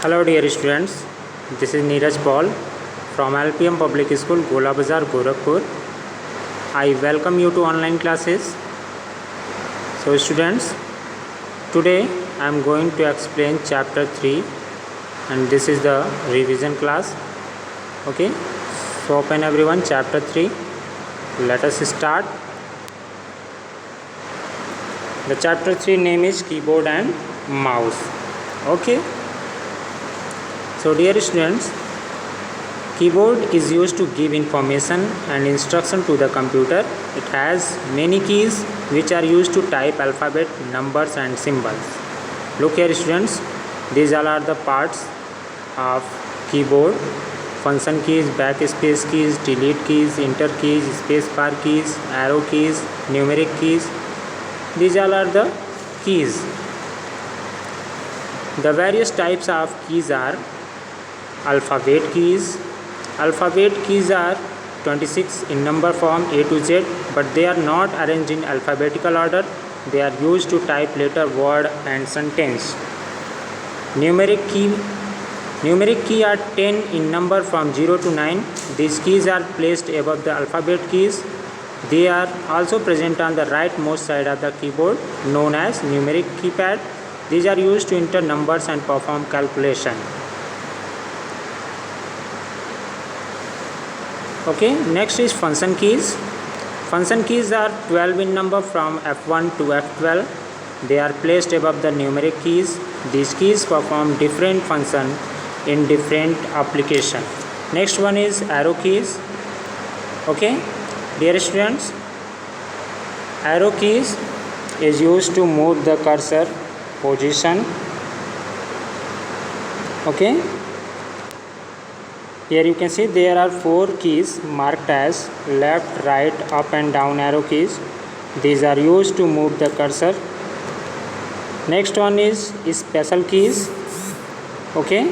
Hello dear students, this is Neeraj Paul from LPM Public School, Gola Bazar, Gorakhpur. I welcome you to online classes. So students, today I am going to explain chapter 3 and this is the revision class. Okay, so open everyone chapter 3. Let us start. The chapter 3 name is keyboard and mouse. Okay. So dear students, keyboard is used to give information and instruction to the computer. It has many keys which are used to type alphabet, numbers and symbols. Look here students, these all are the parts of keyboard. Function keys, backspace keys, delete keys, enter keys, space bar keys, arrow keys, numeric keys. These all are the keys. The various types of keys are alphabet keys. Alphabet keys are 26 in number form A to Z, but they are not arranged in alphabetical order. They are used to type letter, word and sentence. Numeric key are 10 in number from 0 to 9. These keys are placed above the alphabet keys. They are also present on the rightmost side of the keyboard, known as numeric keypad. These are used to enter numbers and perform calculation. Okay, next is function keys. Function keys are 12 in number from F1 to F12. They are placed above the numeric keys. These keys perform different function in different application. Next one is arrow keys. Okay, dear students, arrow keys is used to move the cursor position. Okay, here you can see there are 4 keys marked as left, right, up and down arrow keys. These are used to move the cursor. Next one is special keys. Okay,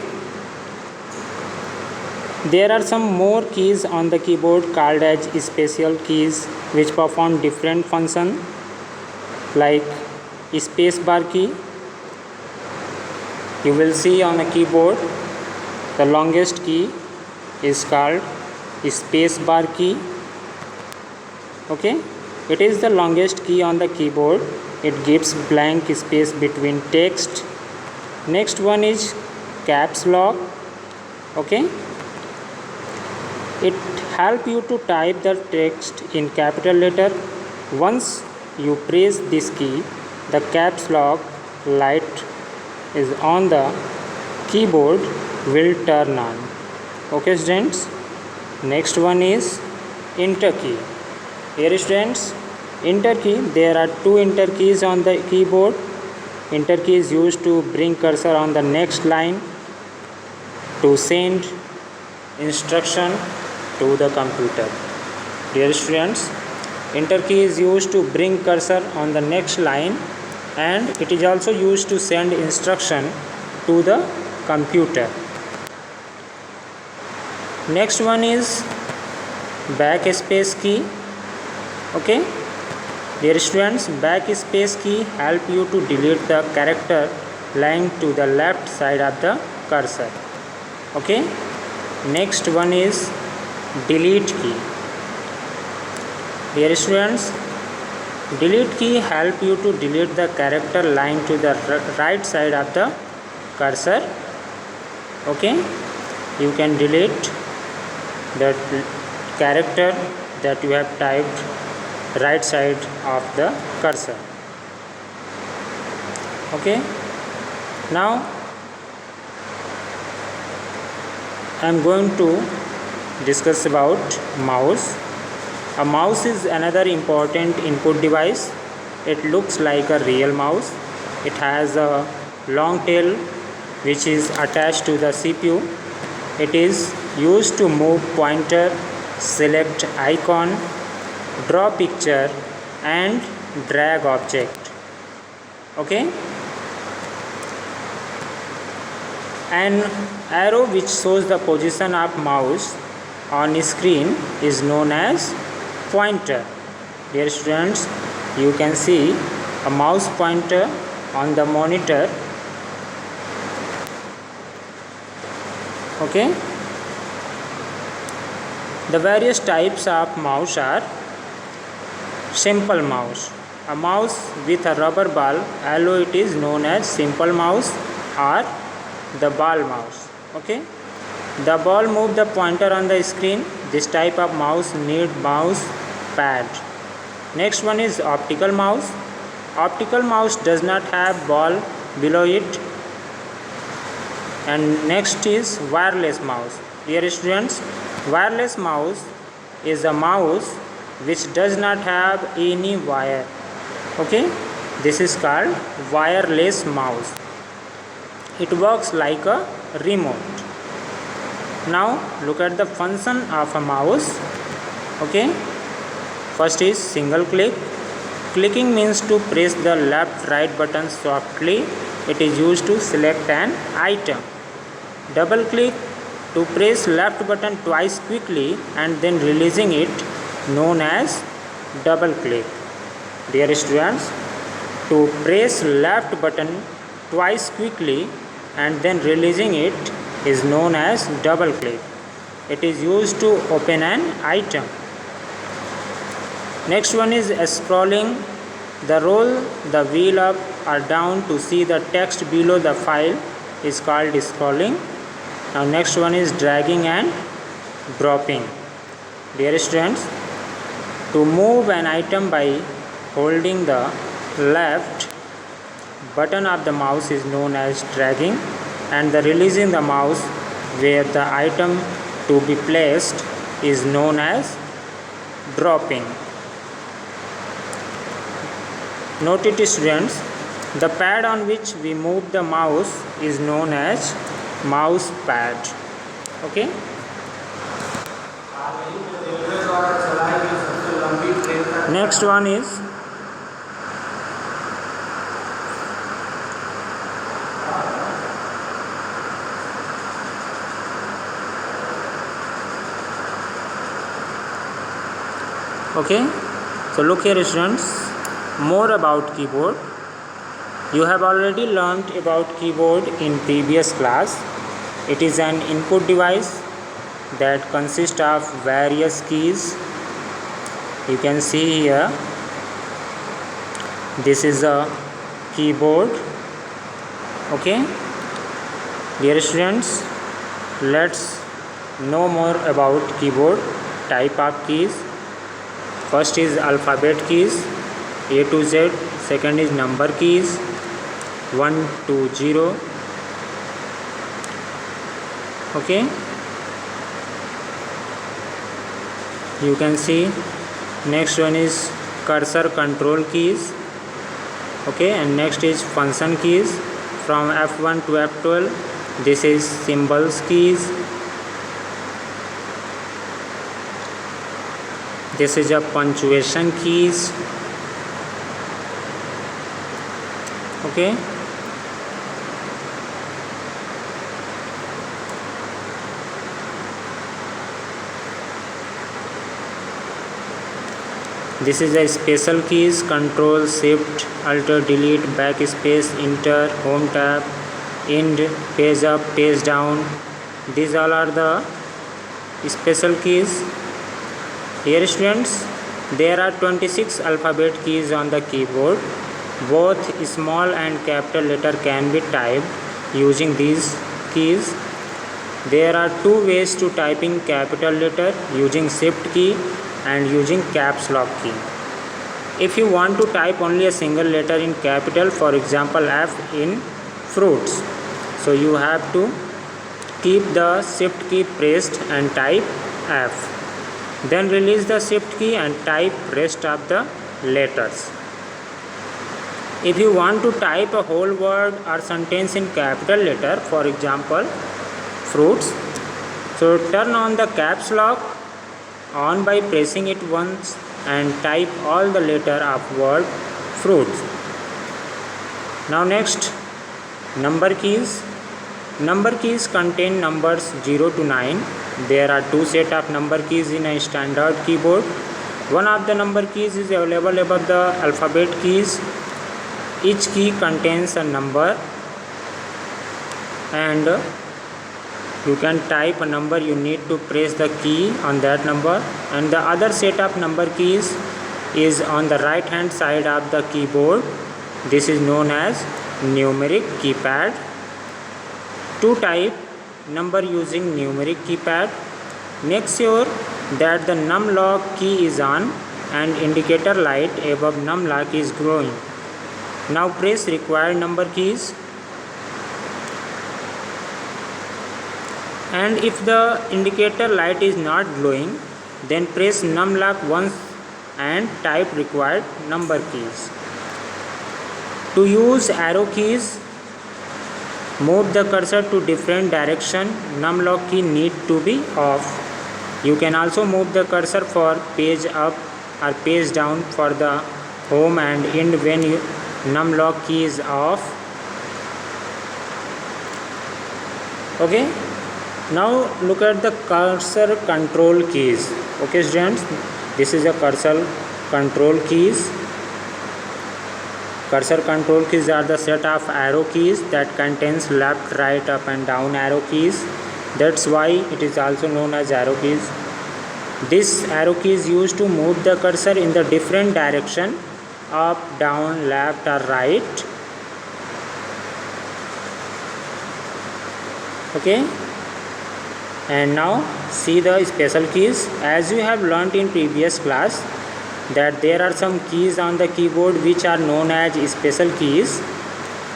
there are some more keys on the keyboard called as special keys which perform different function, like space bar key. You will see on the keyboard the longest key is called space bar key. Okay, it is the longest key on the keyboard. It gives blank space between text. Next one is caps lock. Okay, it helps you to type the text in capital letter. Once you press this key, the caps lock light is on the keyboard will turn on. Okay students, next one is enter key. Here students, enter key, there are 2 enter keys on the keyboard. Enter key is used to bring cursor on the next line to send instruction to the computer. Dear students, enter key is used to bring cursor on the next line and it is also used to send instruction to the computer. Next one is backspace key. Okay, dear students, backspace key help you to delete the character lying to the left side of the cursor. Okay, next one is delete key. Dear students, delete key help you to delete the character lying to the right side of the cursor. Okay, you can delete the character that you have typed right side of the cursor. Okay, now I am going to discuss about mouse. A mouse is another important input device. It looks like a real mouse. It has a long tail which is attached to the CPU. It is used to move pointer, select icon, draw picture and drag object. Okay, an arrow which shows the position of mouse on screen is known as pointer. Dear students, you can see a mouse pointer on the monitor. Okay. The various types of mouse are simple mouse. A mouse with a rubber ball, although it is known as simple mouse or the ball mouse. Okay. The ball move the pointer on the screen. This type of mouse need mouse pad. Next one is optical mouse. Optical mouse does not have ball below it. And next is wireless mouse. Dear students, wireless mouse is a mouse which does not have any wire. Okay, this is called wireless mouse. It works like a remote. Now look at the function of a mouse. Okay, first is single click. Clicking means to press the left right button softly. It is used to select an item. Double click, to press left button twice quickly and then releasing it, known as double click. Dear students, to press left button twice quickly and then releasing it is known as double click. It is used to open an item. Next one is scrolling. The roll the wheel up or down to see the text below the file is called scrolling. Now next one is dragging and dropping. Dear students, to move an item by holding the left button of the mouse is known as dragging, and the releasing the mouse where the item to be placed is known as dropping. Note it, students, the pad on which we move the mouse is known as mouse pad. Okay. Next one is okay. So look here, students, more about keyboard. You have already learnt about keyboard in previous class. It is an input device that consists of various keys. You can see here, this is a keyboard. Okay. Dear students, let's know more about keyboard type of keys. First is alphabet keys, A to Z. Second is number keys, 1 to 0. Okay, you can see. Next one is cursor control keys. Okay, and next is function keys from F1 to F12. This is symbols keys. This is a punctuation keys. Okay, this is a special keys: control, shift, alter, delete, backspace, enter, home tab, end, page up, page down. These all are the special keys. Here students, there are 26 alphabet keys on the keyboard. Both small and capital letter can be typed using these keys. There are two ways to typing capital letter: using shift key and using caps lock key. If you want to type only a single letter in capital, for example F in fruits, so you have to keep the shift key pressed and type F. Then release the shift key and type rest of the letters. If you want to type a whole word or sentence in capital letter, for example fruits, so turn on the caps lock on by pressing it once and type all the letter of word fruits. Now next, number keys. Number keys contain numbers 0 to 9. There are two set of number keys in a standard keyboard. One of the number keys is available above the alphabet keys. Each key contains a number and You can type a number, you need to press the key on that number, and the other set of number keys is on the right hand side of the keyboard. This is known as numeric keypad. To type number using numeric keypad, make sure that the numlock key is on and indicator light above numlock is glowing. Now press required number keys, and if the indicator light is not glowing, then press numlock once and type required number keys. To use arrow keys, move the cursor to different direction. Numlock key need to be off. You can also move the cursor for page up or page down for the home and end when numlock key is off. Okay, now look at the cursor control keys. Okay students, this is a cursor control keys. Cursor control keys are the set of arrow keys that contains left, right, up and down arrow keys. That's why it is also known as arrow keys. This arrow key is used to move the cursor in the different direction, up, down, left or right. Okay, and now see the special keys. As you have learnt in previous class that there are some keys on the keyboard which are known as special keys,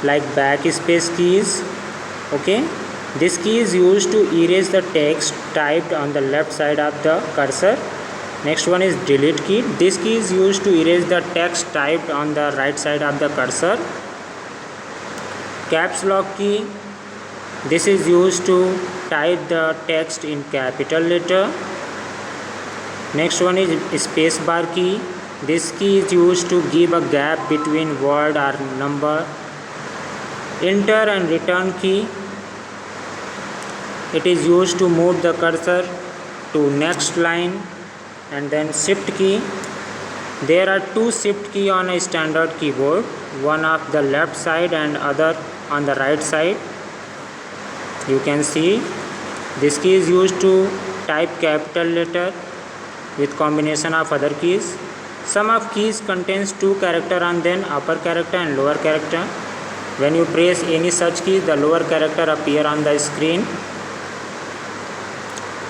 like backspace keys. Okay, this key is used to erase the text typed on the left side of the cursor. Next one is delete key. This key is used to erase the text typed on the right side of the cursor. Caps lock key. This is used to type the text in capital letter. Next one is space bar key. This key is used to give a gap between word or number. Enter and return key. It is used to move the cursor to next line. And then shift key. There are two shift key on a standard keyboard, one on the left side and other on the right side. You can see this key is used to type capital letter with combination of other keys. Some of keys contains two character and then upper character and lower character. When you press any such key, the lower character appear on the screen.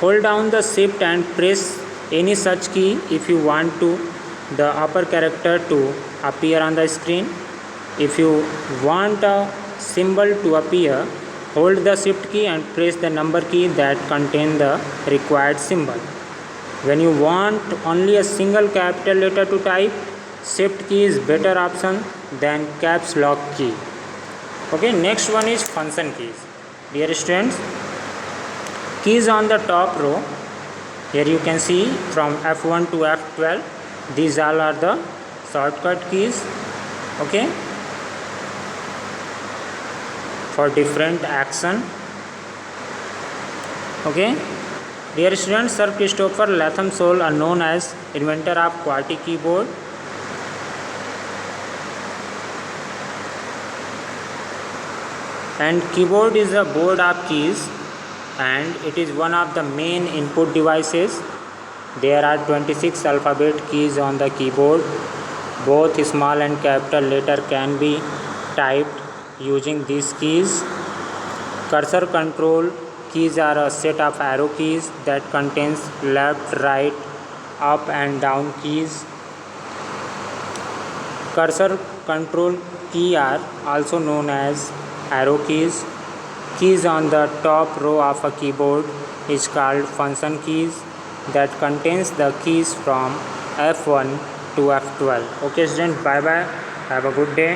Hold down the shift and press any such key if you want to the upper character to appear on the screen. If you want a symbol to appear, hold the shift key and press the number key that contain the required symbol. When you want only a single capital letter to type, shift key is better option than caps lock key. Okay, next one is function keys. Dear students, keys on the top row. Here you can see from F1 to F12. These all are the shortcut keys. Okay, for different action. Okay, dear students, Sir Christopher Latham Soul, known as inventor of QWERTY keyboard. And keyboard is a board of keys and it is one of the main input devices. There are 26 alphabet keys on the keyboard. Both small and capital letter can be typed using these keys. Cursor control keys are a set of arrow keys that contains left, right, up and down keys. Cursor control key are also known as arrow keys. Keys on the top row of a keyboard is called function keys that contains the keys from F1 to F12. Okay students, bye bye. Have a good day.